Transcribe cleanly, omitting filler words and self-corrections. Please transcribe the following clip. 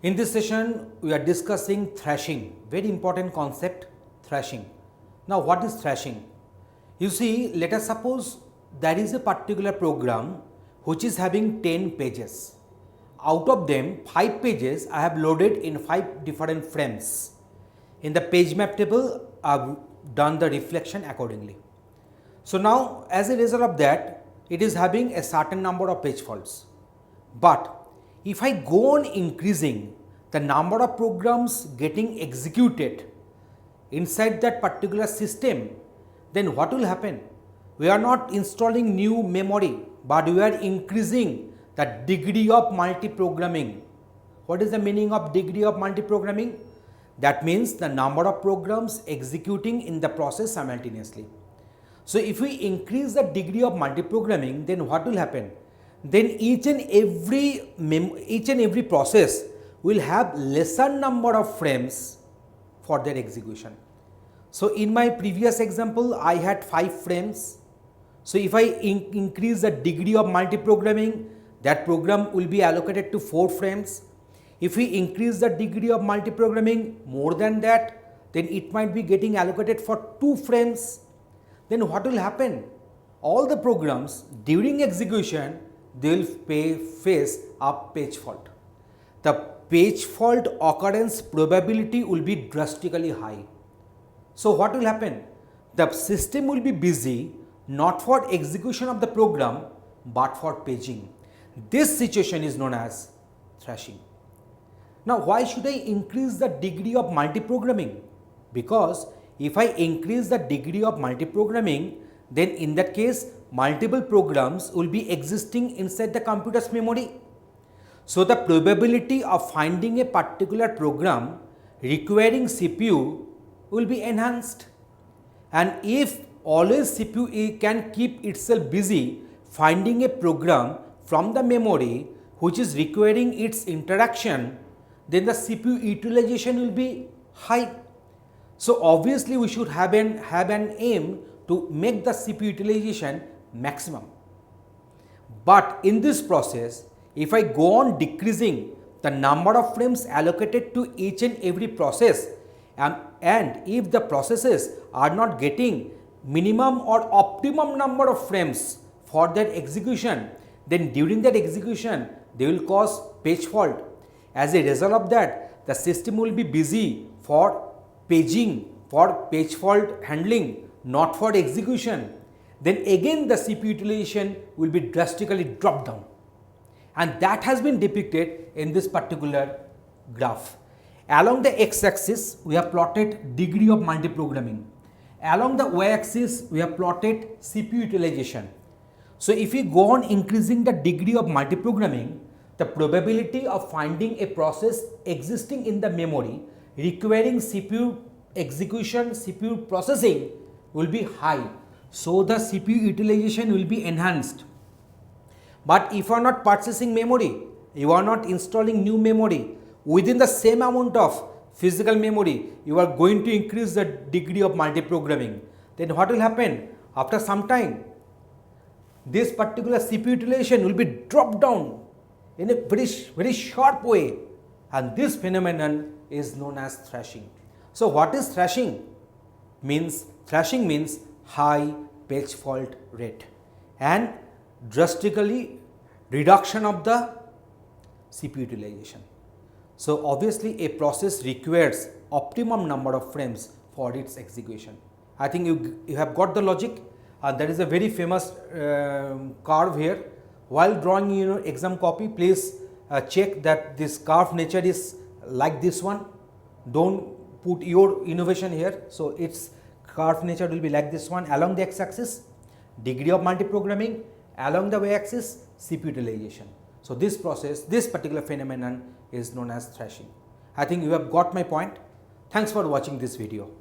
In this session, we are discussing thrashing, very important concept, thrashing. Now, what is thrashing? You see, let us suppose there is a particular program which is having 10 pages. Out of them, 5 pages I have loaded in 5 different frames. In the page map table, I have done the reflection accordingly. So now, as a result of that, it is having a certain number of page faults. But if I go on increasing the number of programs getting executed inside that particular system, then what will happen? We are not installing new memory, but we are increasing the degree of multiprogramming. What is the meaning of degree of multiprogramming? That means the number of programs executing in the process simultaneously. So if we increase the degree of multiprogramming, then what will happen? Then each and every process will have lesser number of frames for their execution. So in my previous example, I had 5 frames. So if I increase the degree of multiprogramming, that program will be allocated to 4 frames. If we increase the degree of multiprogramming more than that, then it might be getting allocated for 2 frames. Then what will happen? All the programs during execution, they will face a page fault. The page fault occurrence probability will be drastically high. So what will happen? The system will be busy not for execution of the program but for paging. This situation is known as thrashing. Now, why should I increase the degree of multiprogramming? Because if I increase the degree of multiprogramming, then in that case multiple programs will be existing inside the computer's memory. So the probability of finding a particular program requiring CPU will be enhanced. And if always CPU can keep itself busy finding a program from the memory which is requiring its interaction, then the CPU utilization will be high. So obviously we should have an aim to make the CPU utilization maximum. But in this process, if I go on decreasing the number of frames allocated to each and every process, and if the processes are not getting minimum or optimum number of frames for their execution, then during that execution they will cause page fault. As a result of that, the system will be busy for paging, for page fault handling, not for execution. Then again the CPU utilization will be drastically dropped down. And that has been depicted in this particular graph. Along the x-axis, we have plotted degree of multiprogramming. Along the y-axis, we have plotted CPU utilization. So if we go on increasing the degree of multiprogramming, the probability of finding a process existing in the memory requiring CPU execution, CPU processing will be high. So the CPU utilization will be enhanced. But if you are not purchasing memory, you are not installing new memory, within the same amount of physical memory, you are going to increase the degree of multiprogramming. Then what will happen? After some time, this particular CPU utilization will be dropped down in a very sharp way, and this phenomenon is known as thrashing. So what is thrashing? Thrashing means high page fault rate and drastically reduction of the CPU utilization. So obviously a process requires optimum number of frames for its execution. I think you have got the logic. There is a very famous curve here. While drawing exam copy, please check that this curve nature is like this one. Don't put your innovation here. So its curve nature will be like this one. Along the x-axis, degree of multiprogramming. Along the y-axis, CPU utilization. So this process, this particular phenomenon is known as thrashing. I think you have got my point. Thanks for watching this video.